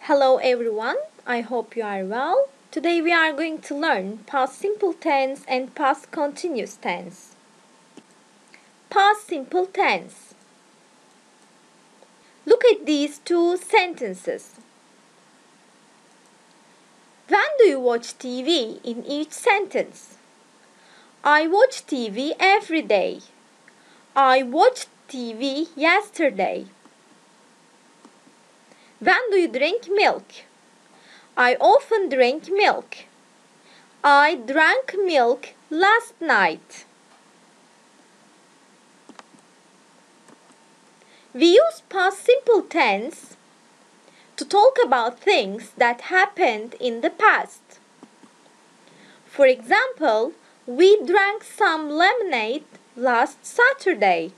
Hello everyone, I hope you are well. Today we are going to learn past simple tense and past continuous tense. Past simple tense. Look at these two sentences. When do you watch TV in each sentence? I watch TV every day. I watched TV yesterday. When do you drink milk? I often drink milk. I drank milk last night. We use past simple tense to talk about things that happened in the past. For example, we drank some lemonade last Saturday.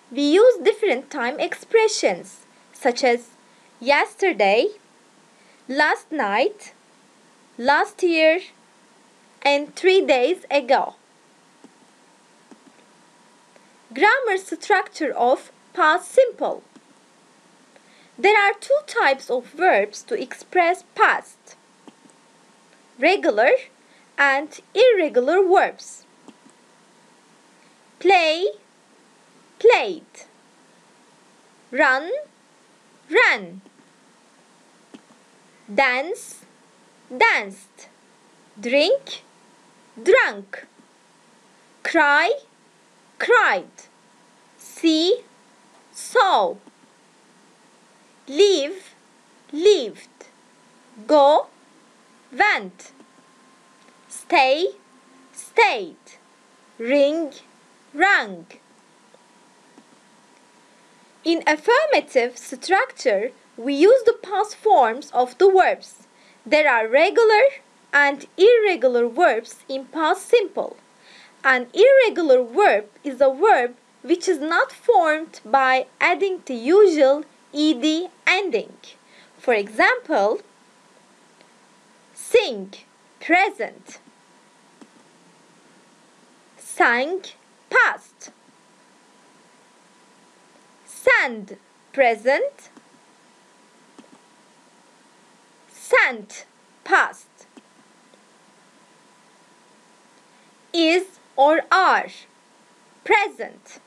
We use different time expressions such as yesterday, last night, last year, and 3 days ago. Grammar structure of past simple. There are two types of verbs to express past: regular and irregular verbs. Play, played. Run, ran. Dance, danced. Drink, drank. Cry, cried. See, saw. Leave, lived. Go, went. Stay, stayed. Ring, rang. In affirmative structure, we use the past forms of the verbs. There are regular and irregular verbs in past simple. An irregular verb is a verb which is not formed by adding the usual ed ending. For example, sing, present. Sang, past. Send, present. Sent, past. Is or are, present.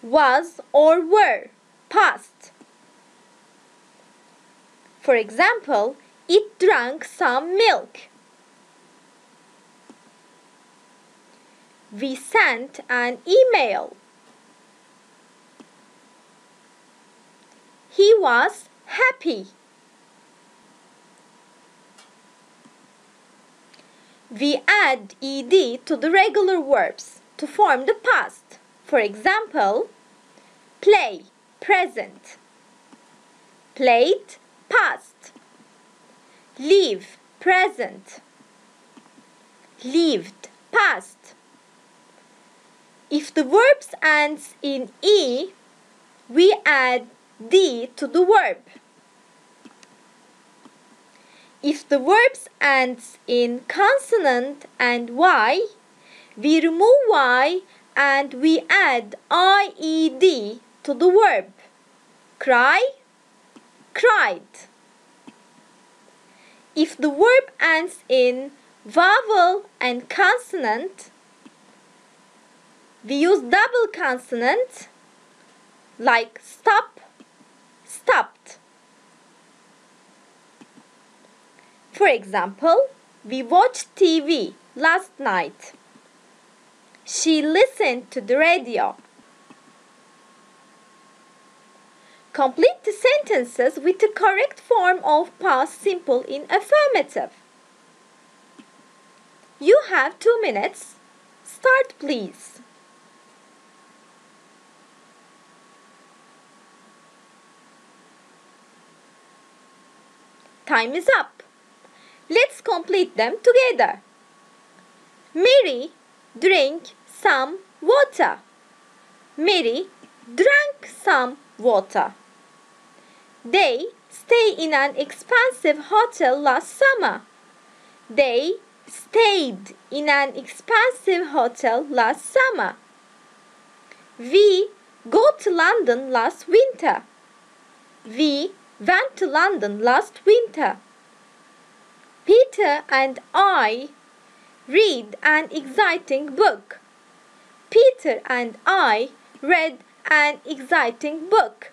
Was or were, past. For example, it drank some milk. We sent an email. He was happy. We add ed to the regular verbs to form the past. For example, play, present. Played, past. Live, present. Lived, past. If the verb ends in e, we add d to the verb. If the verb ends in consonant and y, we remove y and we add ied to the verb. Cry, cried. If the verb ends in vowel and consonant, we use double consonant like stop, stopped. For example, we watched TV last night. She listened to the radio. Complete the sentences with the correct form of past simple in affirmative. You have 2 minutes. Start, please. Time is up. Let's complete them together. Mary drank some water. Mary drank some water. They stayed in an expensive hotel last summer. They stayed in an expensive hotel last summer. We go to London last winter. We went to London last winter. Peter and I read an exciting book. Peter and I read an exciting book.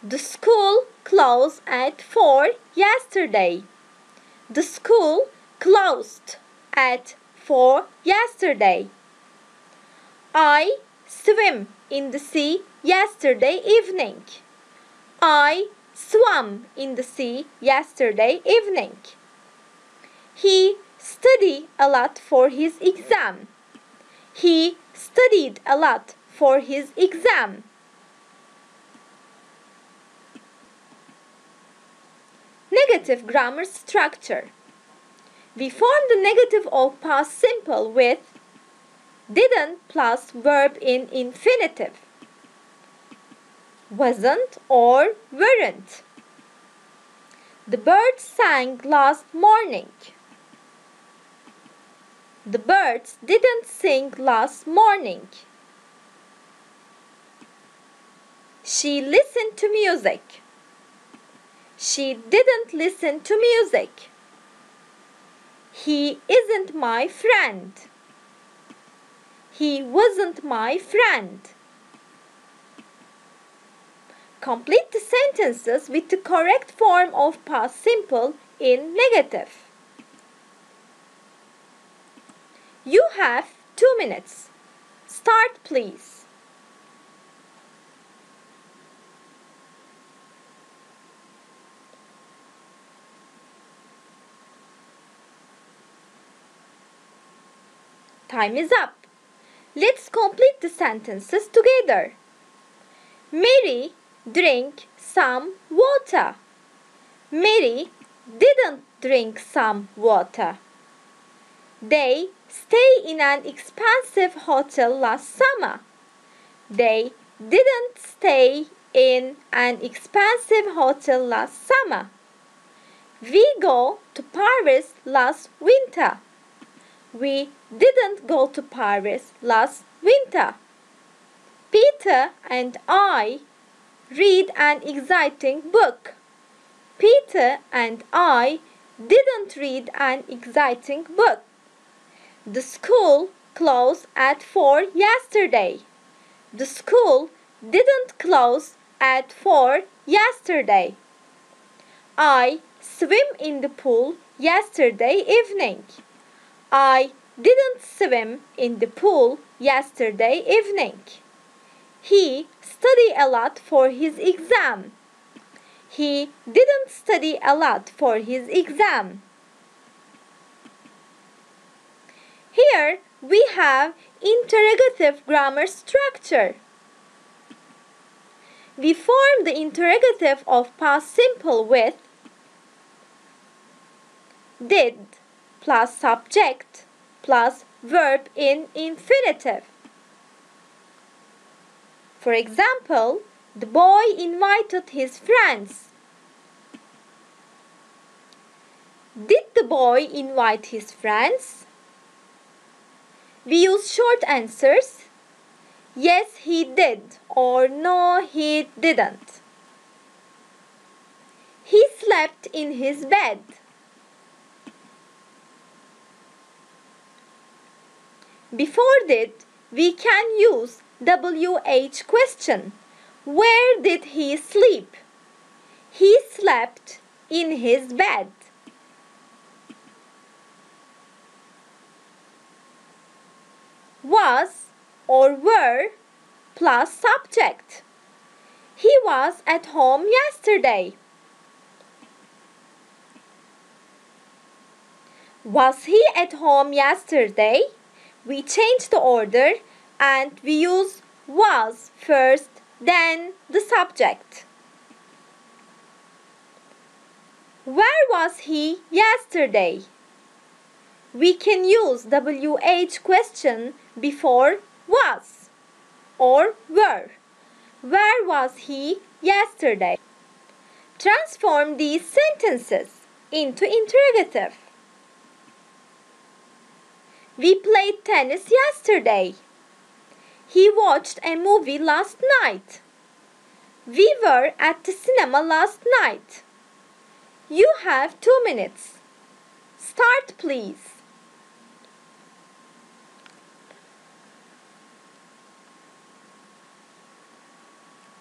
The school closed at 4 yesterday. The school closed at 4 yesterday. I swam in the sea yesterday evening. I swam in the sea yesterday evening. He studied a lot for his exam. He studied a lot for his exam. Negative grammar structure. We form the negative of past simple with didn't plus verb in infinitive. Wasn't or weren't. The birds sang last morning. The birds didn't sing last morning. She listened to music. She didn't listen to music. He isn't my friend. He wasn't my friend. Complete the sentences with the correct form of past simple in negative. You have 2 minutes. Start, please. Time is up. Let's complete the sentences together. Mary drank some water. Mary didn't drink some water. They stayed in an expensive hotel last summer. They didn't stay in an expensive hotel last summer. We go to Paris last winter. We didn't go to Paris last winter. Peter and I read an exciting book. Peter and I didn't read an exciting book. The school closed at 4 yesterday. The school didn't close at 4 yesterday. I swam in the pool yesterday evening. I didn't swim in the pool yesterday evening. He studied a lot for his exam. He didn't study a lot for his exam. Here we have interrogative grammar structure. We form the interrogative of past simple with did plus subject plus verb in infinitive. For example, the boy invited his friends. Did the boy invite his friends? We use short answers. Yes, he did, or no, he didn't. He slept in his bed. Before did, we can use WH question. Where did he sleep? He slept in his bed. Was or were plus subject. He was at home yesterday. Was he at home yesterday? We change the order and we use was first, then the subject. Where was he yesterday? We can use WH question before was or were. Where was he yesterday? Transform these sentences into interrogative. We played tennis yesterday. he watched a movie last night. We were at the cinema last night. You have 2 minutes. Start, please.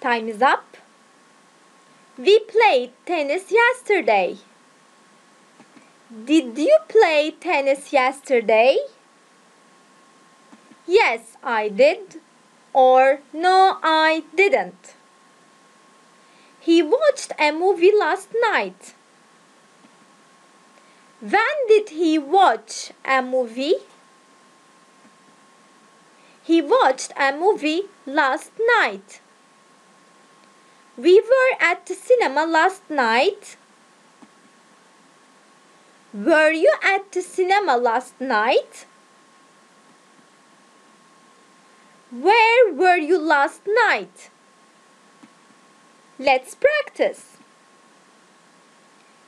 Time is up. We played tennis yesterday. Did you play tennis yesterday? Yes, I did. Or no, I didn't. He watched a movie last night. When did he watch a movie? He watched a movie last night. We were at the cinema last night. Were you at the cinema last night? Where were you last night? Let's practice.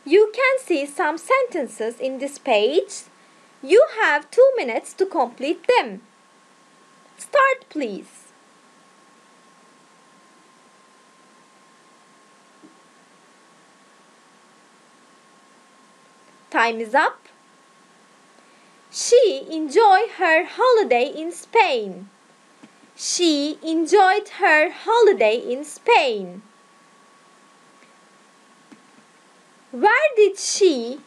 You can see some sentences in this page. You have 2 minutes to complete them. Start, please. Time is up. She enjoyed her holiday in Spain. She enjoyed her holiday in Spain. Where did she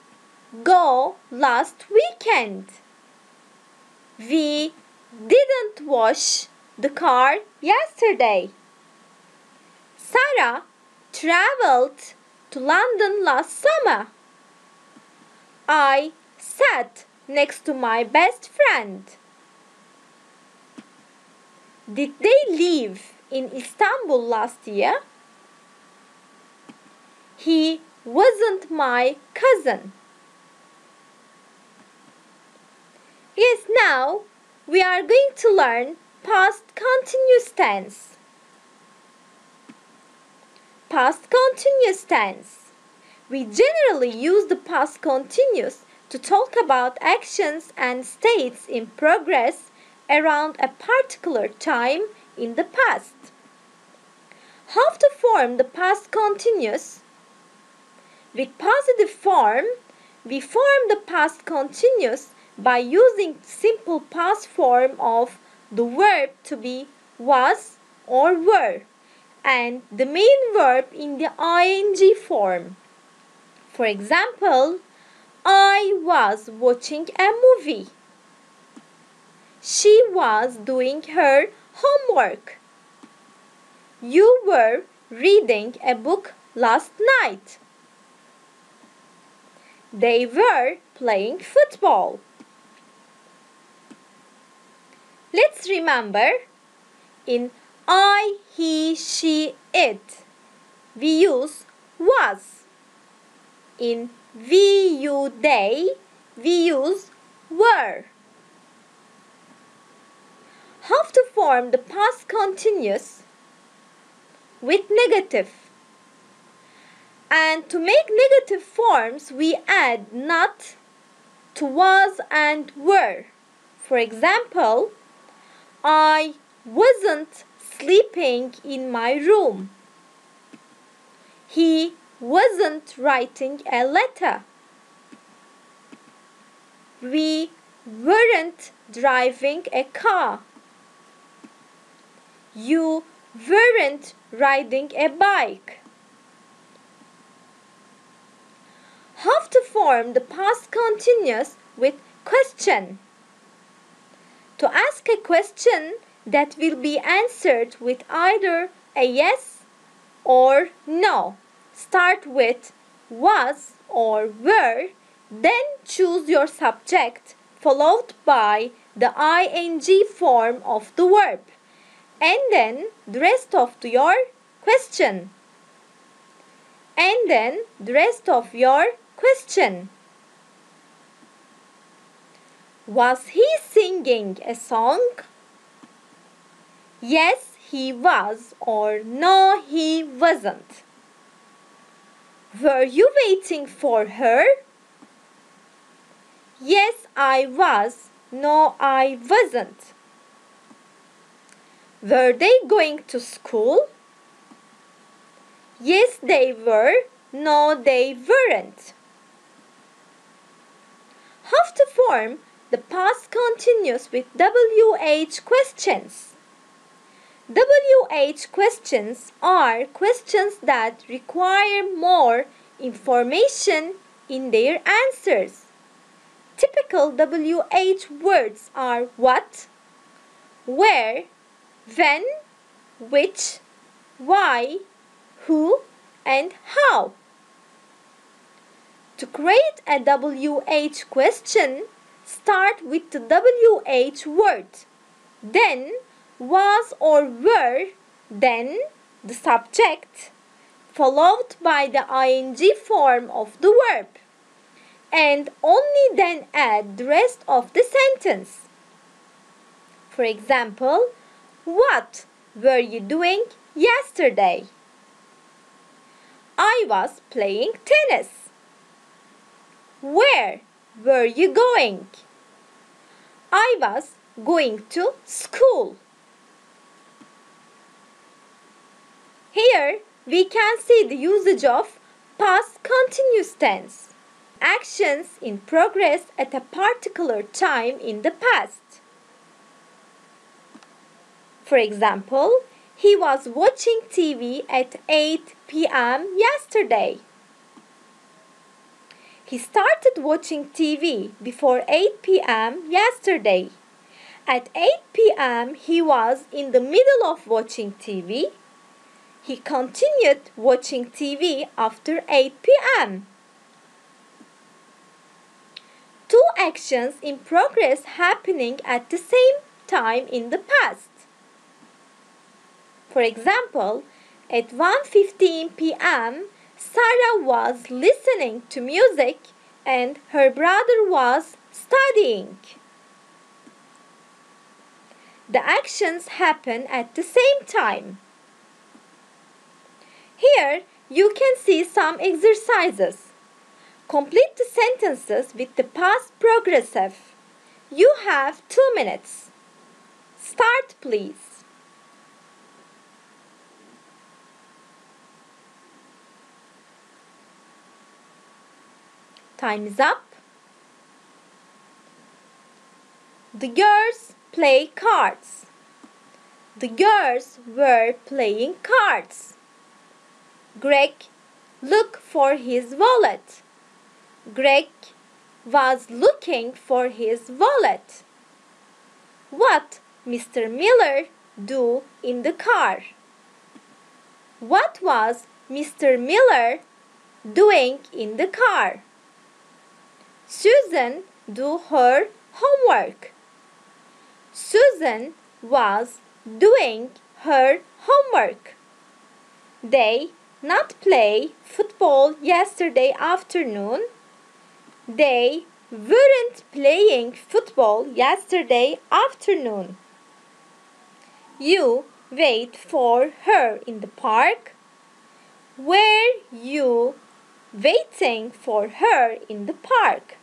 go last weekend? We didn't wash the car yesterday. Sarah traveled to London last summer. I sat next to my best friend. Did they live in Istanbul last year? He wasn't my cousin. Yes, now we are going to learn past continuous tense. Past continuous tense. We generally use the past continuous to talk about actions and states in progress around a particular time in the past. How to form the past continuous? With positive form, we form the past continuous by using simple past form of the verb to be was or were and the main verb in the ing form. For example, I was watching a movie. She was doing her homework. You were reading a book last night. They were playing football. Let's remember, in I, he, she, it, we use was. In we, you, they, we use were. How to form the past continuous? With negative. And to make negative forms, we add not to was and were. For example, I wasn't sleeping in my room. He wasn't writing a letter. We weren't driving a car. You weren't riding a bike. How to form the past continuous with question? To ask a question that will be answered with either a yes or no. Start with was or were, then choose your subject followed by the ing form of the verb, and then the rest of your question. Was he singing a song? Yes, he was, or no, he wasn't. Were you waiting for her? Yes, I was. No, I wasn't. Were they going to school? Yes, they were. No, they weren't. How to form the past continuous with WH questions? WH questions are questions that require more information in their answers. Typical WH words are what, where, when, which, why, who, and how. To create a WH question, start with the WH word, then was or were, then the subject, followed by the ing form of the verb, and only then add the rest of the sentence. For example, what were you doing yesterday? I was playing tennis. Where were you going? I was going to school. Here we can see the usage of past continuous tense. Actions in progress at a particular time in the past. For example, he was watching TV at 8 p.m. yesterday. He started watching TV before 8 p.m. yesterday. At 8 p.m. he was in the middle of watching TV. He continued watching TV after 8 p.m. Two actions in progress happening at the same time in the past. For example, at 1:15 p.m., Sarah was listening to music and her brother was studying. The actions happen at the same time. Here you can see some exercises. Complete the sentences with the past progressive. You have 2 minutes. Start, please. Time is up. The girls play cards. The girls were playing cards. Greg looked for his wallet. Greg was looking for his wallet. What Mr. Miller do in the car? What was Mr. Miller doing in the car? Susan do her homework. Susan was doing her homework. They not play football yesterday afternoon. They weren't playing football yesterday afternoon. You wait for her in the park. Were you waiting for her in the park?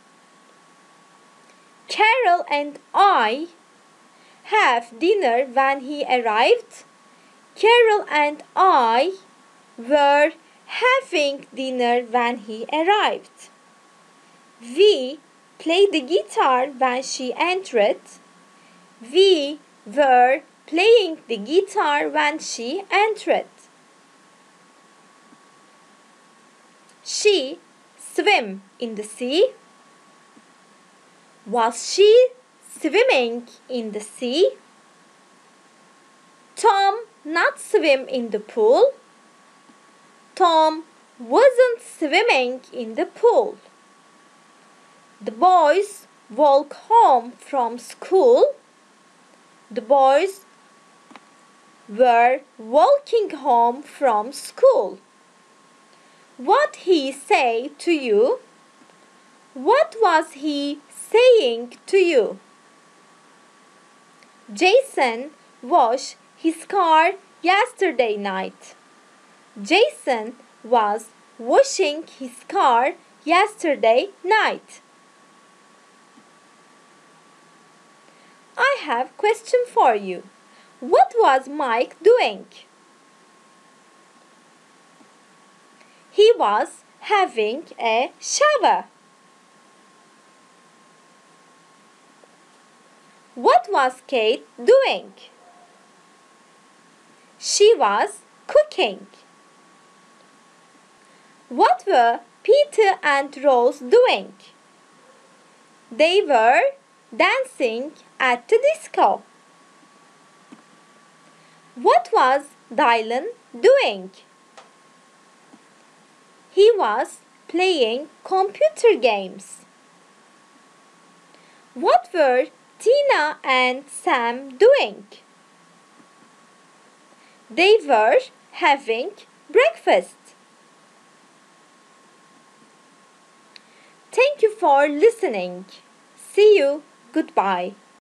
Carol and I have dinner when he arrived. Carol and I were having dinner when he arrived. We played the guitar when she entered. We were playing the guitar when she entered. She swam in the sea. Was she swimming in the sea? Tom not swim in the pool. Tom wasn't swimming in the pool. The boys walk home from school. The boys were walking home from school. What he say to you? What was he saying to you? Jason washed his car yesterday night. Jason was washing his car yesterday night. I have a question for you. What was Mike doing? He was having a shower. What was Kate doing? She was cooking. What were Peter and Rose doing? They were dancing at the disco. What was Dylan doing? He was playing computer games. What were Tina and Sam doing? They were having breakfast. Thank you for listening. See you. Goodbye.